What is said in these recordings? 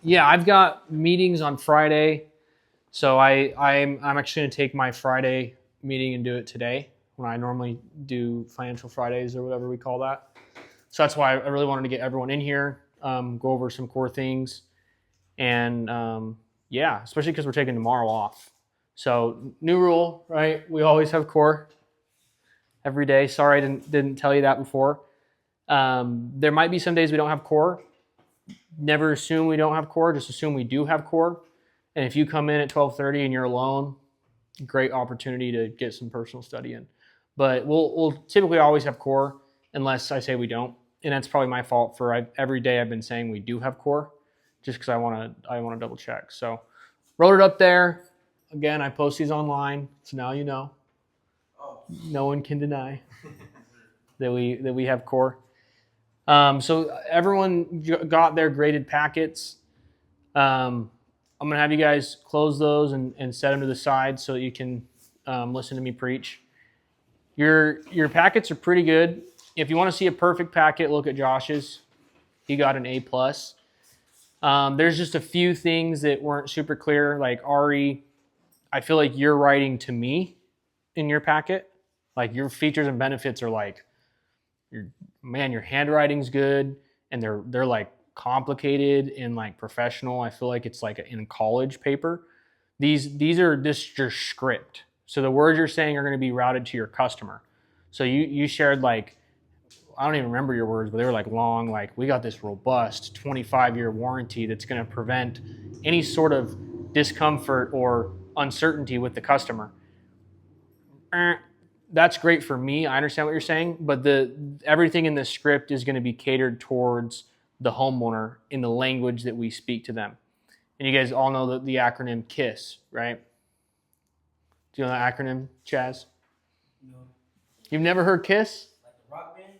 Yeah, I've got meetings on Friday, so I'm actually going to take my Friday meeting and do it today when I normally do financial Fridays or whatever we call that. So that's why I really wanted to get everyone in here, go over some core things, and yeah, especially because we're taking tomorrow off. So new rule, right? We always have core every day. Sorry, I didn't tell you that before. There might be some days we don't have core. Never assume we don't have core. Just assume we do have core. And if you come in at 12:30 and you're alone, great opportunity to get some personal study in. But we'll typically always have core unless I say we don't, and that's probably my fault for every day I've been saying we do have core, just because I want to double check. So wrote it up there. Again, I post these online, so now you know. No one can deny that we have core. So everyone got their graded packets. I'm going to have you guys close those and set them to the side so that you can listen to me preach. Your packets are pretty good. If you want to see a perfect packet, look at Josh's. He got an A+. There's just a few things that weren't super clear. Like Ari, I feel like you're writing to me in your packet. Like your features and benefits are like, your handwriting's good, and they're like complicated and like professional. I feel like it's like in a college paper. These are just your script. So the words you're saying are going to be routed to your customer. So you shared like, I don't even remember your words, but they were like long, like we got this robust 25-year warranty that's going to prevent any sort of discomfort or uncertainty with the customer. That's great for me. I understand what you're saying, but everything in the script is going to be catered towards the homeowner in the language that we speak to them. And you guys all know the acronym KISS, right? Do you know that acronym, Chaz? No. You've never heard KISS? Like the rock band?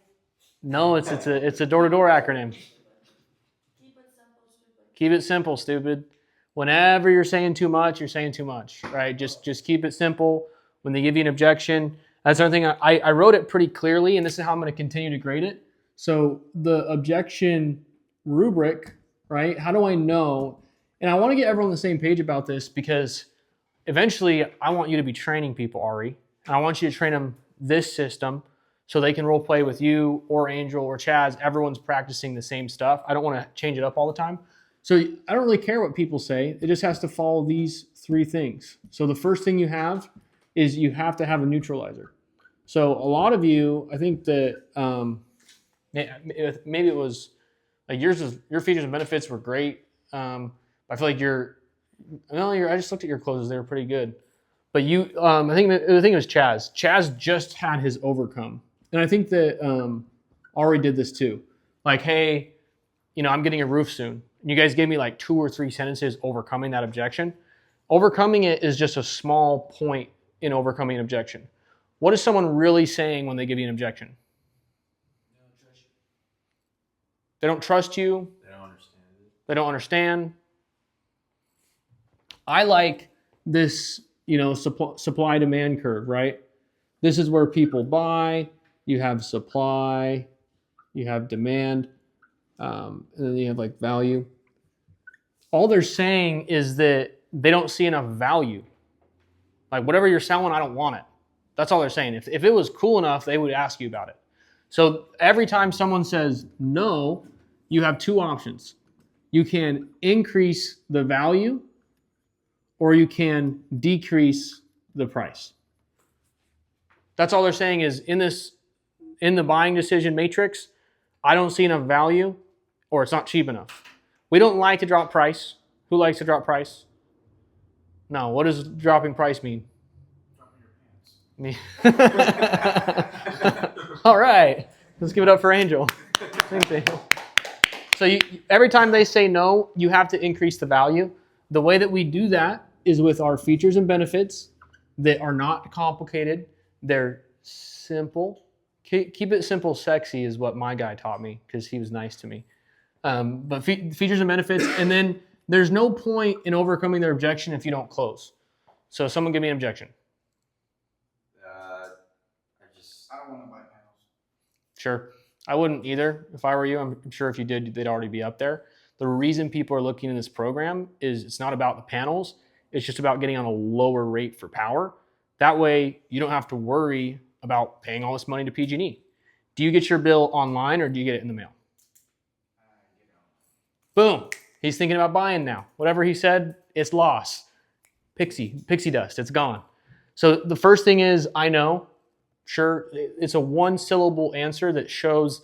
No, it's a door-to-door acronym. Keep it simple, stupid. Keep it simple, stupid. Whenever you're saying too much, you're saying too much, right? Just keep it simple. When they give you an objection, that's another thing. I wrote it pretty clearly, and this is how I'm going to continue to grade it. So the objection rubric, right? How do I know? And I want to get everyone on the same page about this because eventually I want you to be training people, Ari. And I want you to train them this system so they can role play with you or Angel or Chaz. Everyone's practicing the same stuff. I don't want to change it up all the time. So I don't really care what people say. It just has to follow these three things. So the first thing you have is you have to have a neutralizer. So a lot of you, I think that maybe it was like your features and benefits were great. I feel like I just looked at your closes; they were pretty good. But I think the thing was Chaz. Chaz just had his overcome, and I think that Ari did this too. Like, hey, I'm getting a roof soon. And you guys gave me like 2 or 3 sentences overcoming that objection. Overcoming it is just a small point in overcoming an objection. What is someone really saying when they give you an objection? They don't trust you. They don't understand it. They don't understand. I like this, supply demand curve, right? This is where people buy. You have supply, you have demand, and then you have like value. All they're saying is that they don't see enough value. Like whatever you're selling, I don't want it. That's all they're saying. If it was cool enough, they would ask you about it. So every time someone says no, you have 2 options. You can increase the value or you can decrease the price. That's all they're saying is in the buying decision matrix, I don't see enough value or it's not cheap enough. We don't like to drop price. Who likes to drop price? No. What does dropping price mean? Dropping your Me. All right. Let's give it up for Angel. Thanks, Angel. So every time they say no, you have to increase the value. The way that we do that is with our features and benefits that are not complicated. They're simple. Keep it simple, sexy is what my guy taught me because he was nice to me. But features and benefits, and then there's no point in overcoming their objection if you don't close. So someone give me an objection. I don't want to buy panels. Sure. I wouldn't either. If I were you, I'm sure if you did, they'd already be up there. the reason people are looking in this program is it's not about the panels. It's just about getting on a lower rate for power. That way you don't have to worry about paying all this money to PG&E. Do you get your bill online or do you get it in the mail? Boom. He's thinking about buying now. Whatever he said, it's lost. Pixie dust, it's gone. So the first thing is, I know. Sure, it's a one syllable answer that shows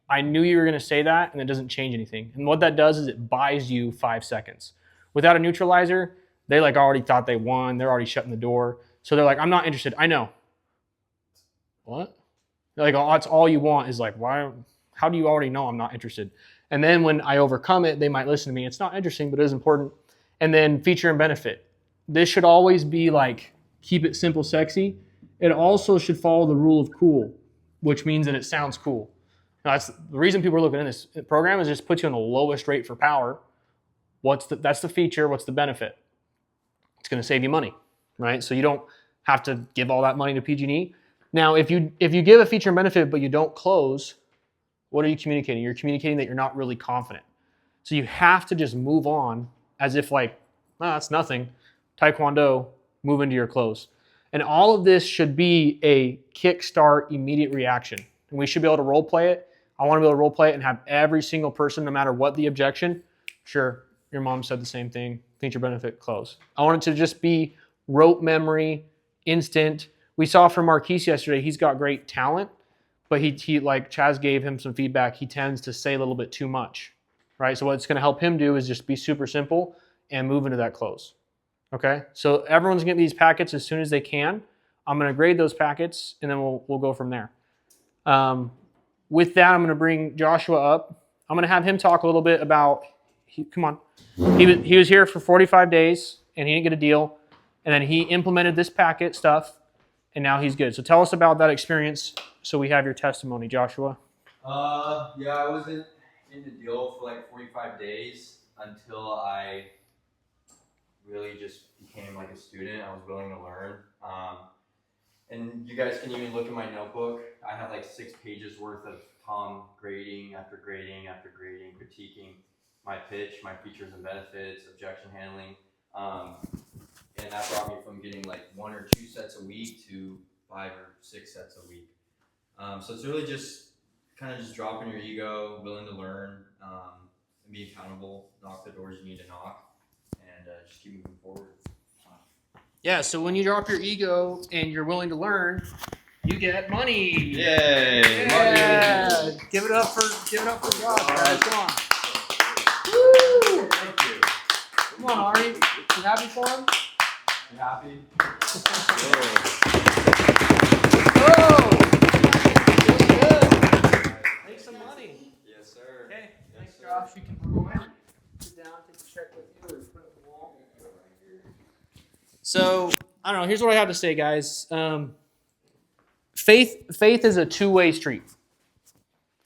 I knew you were going to say that, and it doesn't change anything. And what that does is it buys you 5 seconds. Without a neutralizer, they like already thought they won. They're already shutting the door. So they're like, I'm not interested. I know. What? They're like, oh, that's all you want is like, why? How do you already know I'm not interested? And then when I overcome it, they might listen to me. It's not interesting, but it is important. And then feature and benefit. This should always be like, keep it simple, sexy. It also should follow the rule of cool, which means that it sounds cool. Now, that's the reason people are looking in this program is just put you on the lowest rate for power. That's the feature. What's the benefit? It's going to save you money, right? So you don't have to give all that money to PG&E. Now, if you give a feature and benefit but you don't close, what are you communicating? You're communicating that you're not really confident. So you have to just move on as if like, oh, that's nothing. Taekwondo, move into your close. And all of this should be a kickstart immediate reaction. And we should be able to role play it. I want to be able to role play it and have every single person, no matter what the objection, sure, your mom said the same thing, feature benefit, close. I want it to just be rote memory, instant. We saw from Marquise yesterday, he's got great talent, but he like Chaz gave him some feedback, he tends to say a little bit too much, right? So what it's going to help him do is just be super simple and move into that close. Okay, so everyone's going to get these packets as soon as they can. I'm going to grade those packets, and then we'll go from there. With that, I'm going to bring Joshua up. I'm going to have him talk a little bit about, come on. He was here for 45 days, and he didn't get a deal. And then he implemented this packet stuff, and now he's good. So tell us about that experience so we have your testimony, Joshua. Yeah, I wasn't in the deal for like 45 days until I really just became like a student. I was willing to learn. And you guys can even look at my notebook. I have like 6 pages worth of Tom grading after grading after grading, critiquing my pitch, my features and benefits, objection handling. And that brought me from getting like 1 or 2 sets a week to 5 or 6 sets a week. So it's really just kind of just dropping your ego, willing to learn, and be accountable, knock the doors you need to knock, and just keep moving forward. Yeah, so when you drop your ego and you're willing to learn, you get money. Yay! Yeah. Money. Give it up for Josh, guys. Come on. Woo! Thank you. Come on, Ari. You happy for him? You happy? Oh! Good. Make some money. Yes, sir. Okay, thanks, Yes, sir. Josh. You can go in, sit down, take a check with you, or put it on the wall. So, I don't know. Here's what I have to say, guys. Faith is a two-way street.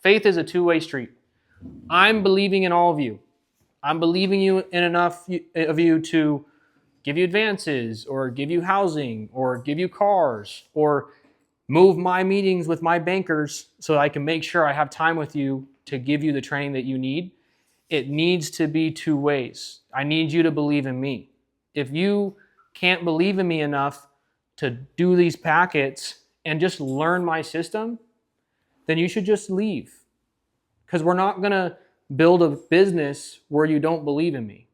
Faith is a two-way street. I'm believing in all of you. I'm believing you in enough of you to give you advances, or give you housing, or give you cars, or move my meetings with my bankers so that I can make sure I have time with you to give you the training that you need. It needs to be 2 ways. I need you to believe in me. If you can't believe in me enough to do these packets and just learn my system, then you should just leave. Because we're not going to build a business where you don't believe in me,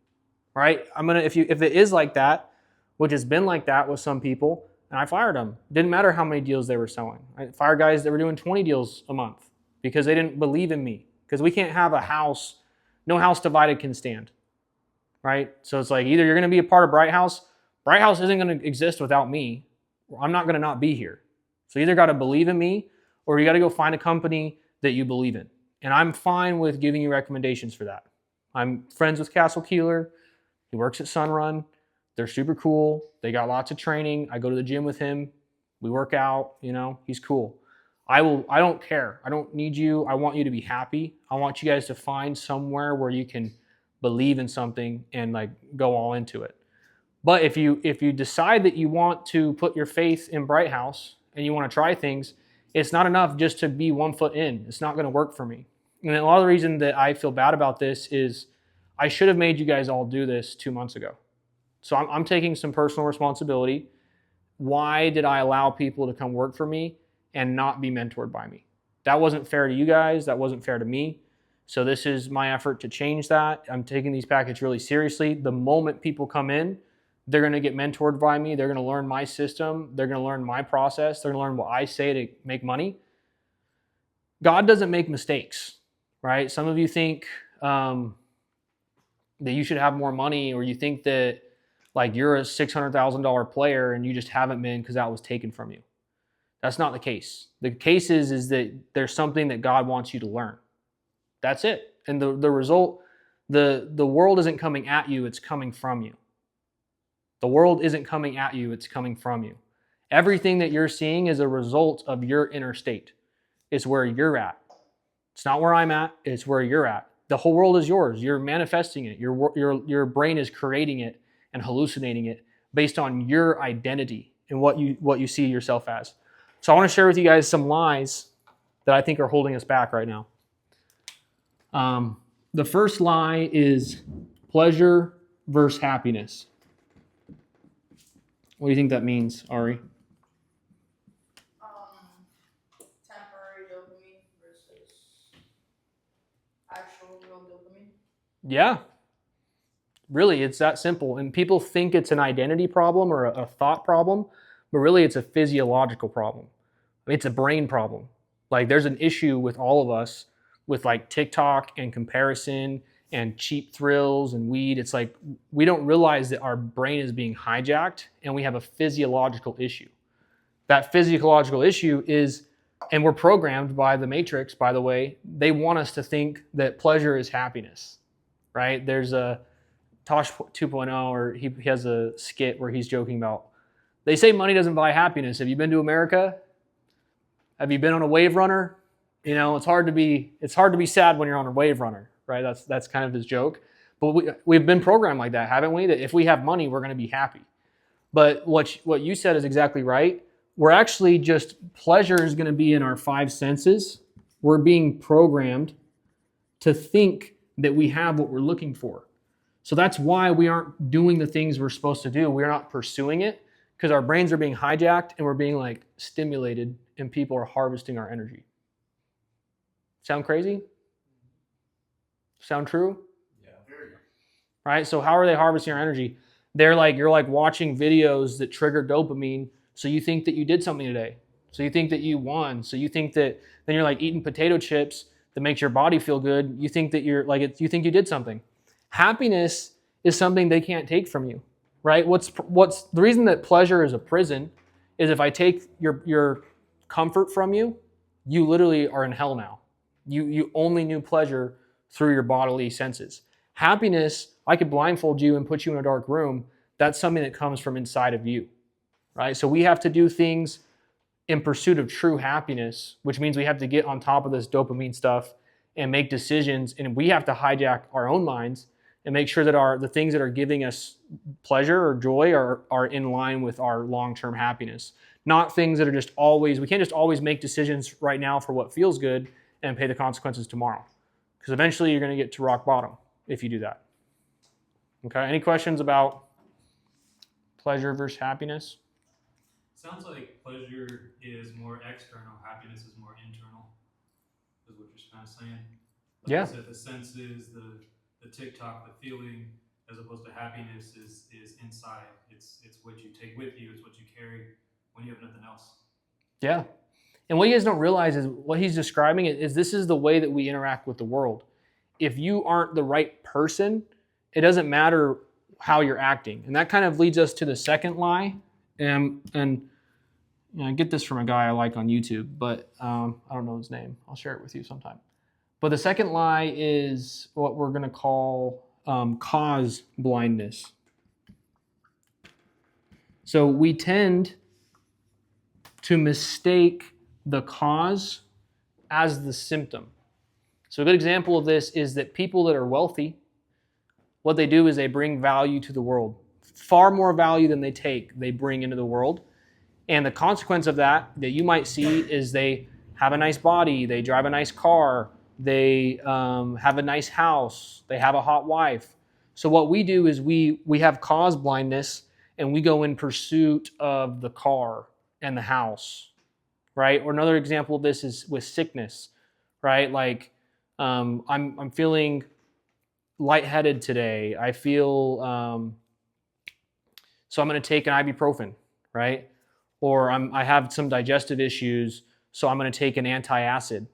right? If it is like that, which has been like that with some people, and I fired them. Didn't matter how many deals they were selling. I fired guys that were doing 20 deals a month because they didn't believe in me. Because we can't have a house, no house divided can stand, right? So it's like either you're going to be a part of Bright House. Bright House isn't going to exist without me. I'm not going to not be here. So you either got to believe in me, or you got to go find a company that you believe in. And I'm fine with giving you recommendations for that. I'm friends with Castle Keeler. He works at Sunrun. They're super cool. They got lots of training. I go to the gym with him. We work out, he's cool. I don't care. I don't need you. I want you to be happy. I want you guys to find somewhere where you can believe in something and like go all into it. But if you decide that you want to put your faith in Bright House and you want to try things, it's not enough just to be 1 foot in. It's not going to work for me. And a lot of the reason that I feel bad about this is I should have made you guys all do this 2 months ago. So I'm taking some personal responsibility. Why did I allow people to come work for me and not be mentored by me? That wasn't fair to you guys. That wasn't fair to me. So this is my effort to change that. I'm taking these packets really seriously. The moment people come in, they're going to get mentored by me. They're going to learn my system. They're going to learn my process. They're going to learn what I say to make money. God doesn't make mistakes, right? Some of you think that you should have more money, or you think that like you're a $600,000 player and you just haven't been because that was taken from you. That's not the case. The case is that there's something that God wants you to learn. That's it. And the result, the world isn't coming at you, it's coming from you. The world isn't coming at you, it's coming from you. Everything that you're seeing is a result of your inner state. It's where you're at. It's not where I'm at, it's where you're at. The whole world is yours. You're manifesting it. Your brain is creating it and hallucinating it based on your identity and what you see yourself as. So I want to share with you guys some lies that I think are holding us back right now. The first lie is pleasure versus happiness. What do you think that means, Ari? Temporary dopamine versus actual real dopamine. Yeah. Really, it's that simple. And people think it's an identity problem or a thought problem, but really it's a physiological problem. It's a brain problem. Like there's an issue with all of us with like TikTok and comparison and cheap thrills and weed. It's like we don't realize that our brain is being hijacked and we have a physiological issue. That physiological issue is, and we're programmed by the Matrix, by the way, they want us to think that pleasure is happiness, right? There's a Tosh 2.0, or he has a skit where he's joking about, they say money doesn't buy happiness. Have you been to America? Have you been on a wave runner? You know, it's hard to be sad when you're on a wave runner, right? That's kind of his joke. But we've been programmed like that, haven't we? That if we have money, we're going to be happy. But what you said is exactly right. We're actually just, pleasure is going to be in our five senses. We're being programmed to think that we have what we're looking for. So that's why we aren't doing the things we're supposed to do. We're not pursuing it because our brains are being hijacked and we're being like stimulated and people are harvesting our energy. Sound crazy? Sound true? Yeah, very. Right? So how are they harvesting our energy? You're like watching videos that trigger dopamine. So you think that you did something today. So you think that you won. So you think that, then you're like eating potato chips that makes your body feel good. You think that you think you did something. Happiness is something they can't take from you, right? What's the reason that pleasure is a prison is if I take your comfort from you, you literally are in hell now. You only knew pleasure through your bodily senses. Happiness, I could blindfold you and put you in a dark room. That's something that comes from inside of you, right? So we have to do things in pursuit of true happiness, which means we have to get on top of this dopamine stuff and make decisions, and we have to hijack our own minds and make sure that the things that are giving us pleasure or joy are in line with our long-term happiness. Not things that are just always, we can't just always make decisions right now for what feels good and pay the consequences tomorrow. Because eventually you're going to get to rock bottom if you do that. Okay, any questions about pleasure versus happiness? Sounds like pleasure is more external, happiness is more internal, is what you're kind of saying. Like Yeah. you said, the senses, the TikTok, the feeling, as opposed to happiness is inside. It's what you take with you, it's what you carry when you have nothing else. Yeah. And what you guys don't realize is what he's describing is this is the way that we interact with the world. If you aren't the right person, it doesn't matter how you're acting. And that kind of leads us to the second lie. And I get this from a guy I like on YouTube, but I don't know his name. I'll share it with you sometime. But the second lie is what we're going to call cause blindness. So we tend to mistake the cause as the symptom. So a good example of this is that people that are wealthy, what they do is they bring value to the world. Far more value than they take, they bring into the world. And the consequence of that you might see is they have a nice body, they drive a nice car, They have a nice house. They have a hot wife. So what we do is we have cause blindness, and we go in pursuit of the car and the house, right? Or another example of this is with sickness, right? Like I'm feeling lightheaded today. I feel so I'm going to take an ibuprofen, right? Or I have some digestive issues, so I'm going to take an antacid,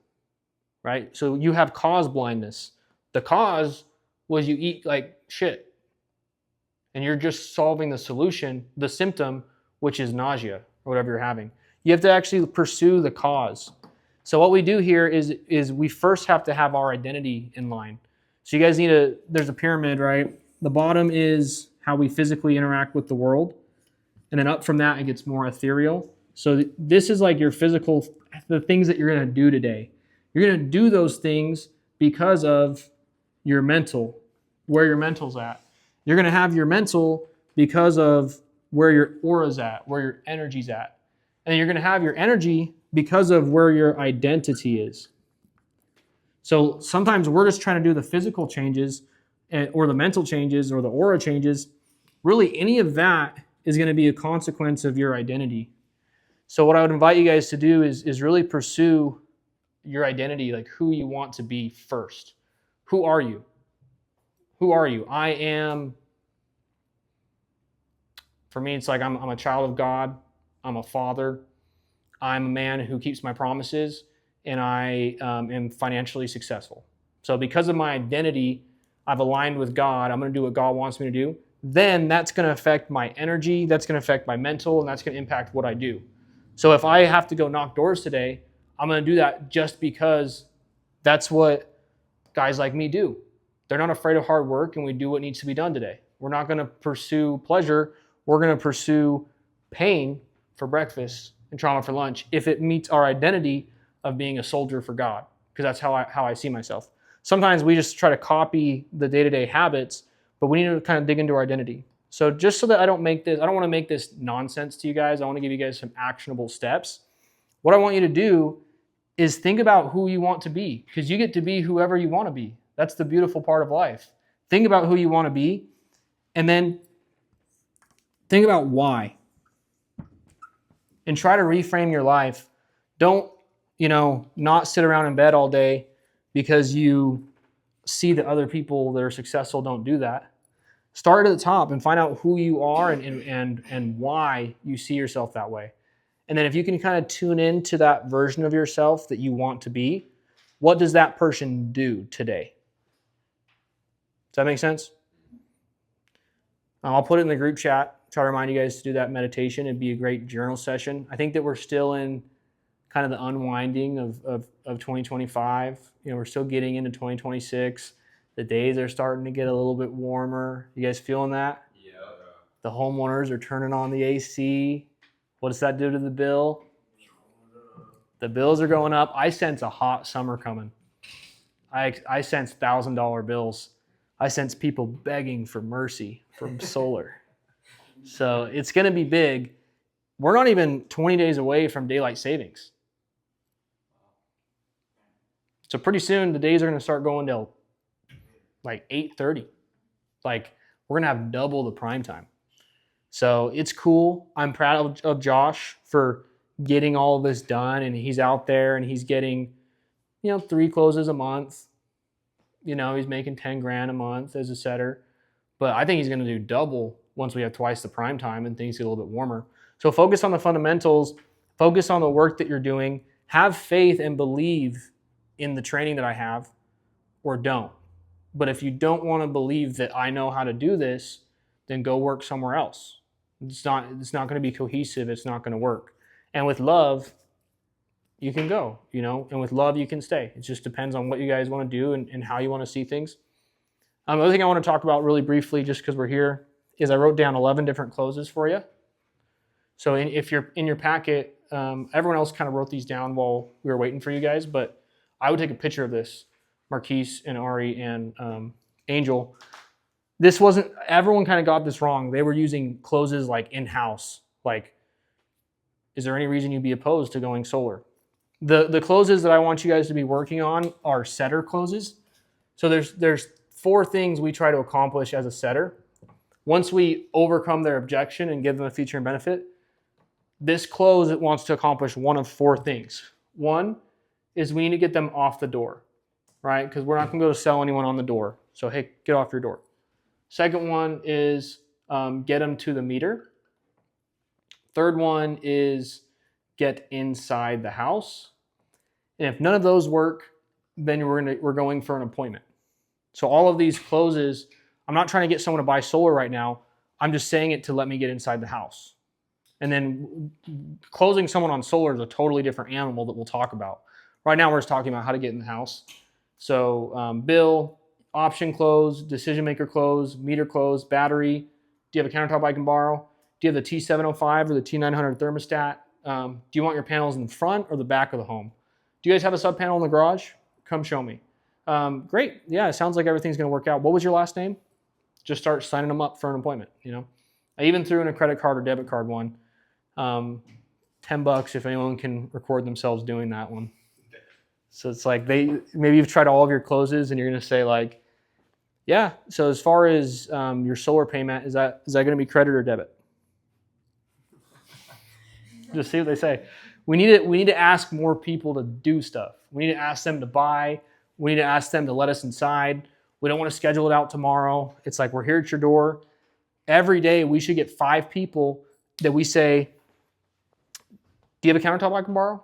right? So you have cause blindness. The cause was you eat like shit, and you're just solving the solution, the symptom, which is nausea or whatever you're having. You have to actually pursue the cause. So what we do here is we first have to have our identity in line. So you guys there's a pyramid, right? The bottom is how we physically interact with the world. And then up from that, it gets more ethereal. So this is like your physical, the things that you're going to do today. You're going to do those things because of your mental, where your mental's at. You're going to have your mental because of where your aura's at, where your energy's at. And you're going to have your energy because of where your identity is. So sometimes we're just trying to do the physical changes or the mental changes or the aura changes. Really, any of that is going to be a consequence of your identity. So what I would invite you guys to do is really pursue your identity, like who you want to be first. Who are you? Who are you? I am, for me, it's like I'm a child of God. I'm a father. I'm a man who keeps my promises, and I am financially successful. So because of my identity, I've aligned with God. I'm going to do what God wants me to do. Then that's going to affect my energy. That's going to affect my mental, and that's going to impact what I do. So if I have to go knock doors today, I'm going to do that just because that's what guys like me do. They're not afraid of hard work, and we do what needs to be done today. We're not going to pursue pleasure. We're going to pursue pain for breakfast and trauma for lunch if it meets our identity of being a soldier for God, because that's how I see myself. Sometimes we just try to copy the day-to-day habits, but we need to kind of dig into our identity. So just so that I don't want to make this nonsense to you guys. I want to give you guys some actionable steps. What I want you to do is think about who you want to be, because you get to be whoever you want to be. That's the beautiful part of life. Think about who you want to be, and then think about why. And try to reframe your life. Don't, not sit around in bed all day because you see that other people that are successful don't do that. Start at the top and find out who you are and why you see yourself that way. And then if you can kind of tune into that version of yourself that you want to be, what does that person do today? Does that make sense? I'll put it in the group chat. Try to remind you guys to do that meditation. It'd be a great journal session. I think that we're still in kind of the unwinding of 2025. We're still getting into 2026. The days are starting to get a little bit warmer. You guys feeling that? Yeah. The homeowners are turning on the AC. What does that do to the bill? The bills are going up. I sense a hot summer coming. I sense $1,000 bills. I sense people begging for mercy from solar. So it's going to be big. We're not even 20 days away from daylight savings. So pretty soon the days are going to start going till like 8:30. Like we're going to have double the prime time. So it's cool. I'm proud of Josh for getting all of this done, and he's out there and he's getting, 3 closes a month. He's making 10 grand a month as a setter. But I think he's going to do double once we have twice the prime time and things get a little bit warmer. So focus on the fundamentals, focus on the work that you're doing, have faith and believe in the training that I have, or don't. But if you don't want to believe that I know how to do this, then go work somewhere else. It's not going to be cohesive. It's not going to work. And with love, you can go, and with love, you can stay. It just depends on what you guys want to do and how you want to see things. The other thing I want to talk about really briefly, just because we're here, is I wrote down 11 different closes for you. So if you're in your packet, everyone else kind of wrote these down while we were waiting for you guys, but I would take a picture of this, Marquise and Ari and Angel. Everyone kind of got this wrong. They were using closes like in-house. Like, is there any reason you'd be opposed to going solar? The closes that I want you guys to be working on are setter closes. So there's 4 things we try to accomplish as a setter. Once we overcome their objection and give them a feature and benefit, this close it wants to accomplish one of 4 things. One is we need to get them off the door, right? Because we're not going to be able to sell anyone on the door. So hey, get off your door. Second one is get them to the meter. Third one is get inside the house. And if none of those work, then we're going for an appointment. So all of these closes, I'm not trying to get someone to buy solar right now. I'm just saying it to let me get inside the house. And then closing someone on solar is a totally different animal that we'll talk about. Right now we're just talking about how to get in the house. So bill, option close, decision maker close, meter close, battery. Do you have a countertop I can borrow? Do you have the T705 or the T900 thermostat? Do you want your panels in the front or the back of the home? Do you guys have a sub panel in the garage? Come show me. Great. Yeah, it sounds like everything's going to work out. What was your last name? Just start signing them up for an appointment. I even threw in a credit card or debit card one. $10 if anyone can record themselves doing that one. So it's like maybe you've tried all of your closes and you're going to say like, yeah. So as far as your solar payment, is that going to be credit or debit? Just see what they say. We need to ask more people to do stuff. We need to ask them to buy. We need to ask them to let us inside. We don't want to schedule it out tomorrow. It's like we're here at your door. Every day we should get 5 people that we say, do you have a countertop I can borrow?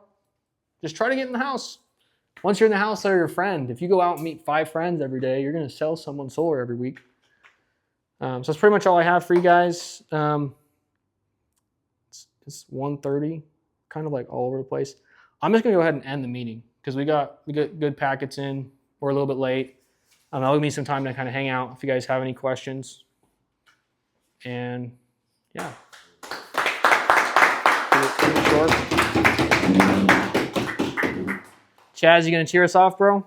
Just try to get in the house. Once you're in the house, they're your friend. If you go out and meet 5 friends every day, you're going to sell someone solar every week. So that's pretty much all I have for you guys. It's 1:30, kind of like all over the place. I'm just going to go ahead and end the meeting because we got good packets in. We're a little bit late. That'll give me some time to kind of hang out if you guys have any questions. And yeah. Keep it short. Chaz, you going to cheer us off, bro?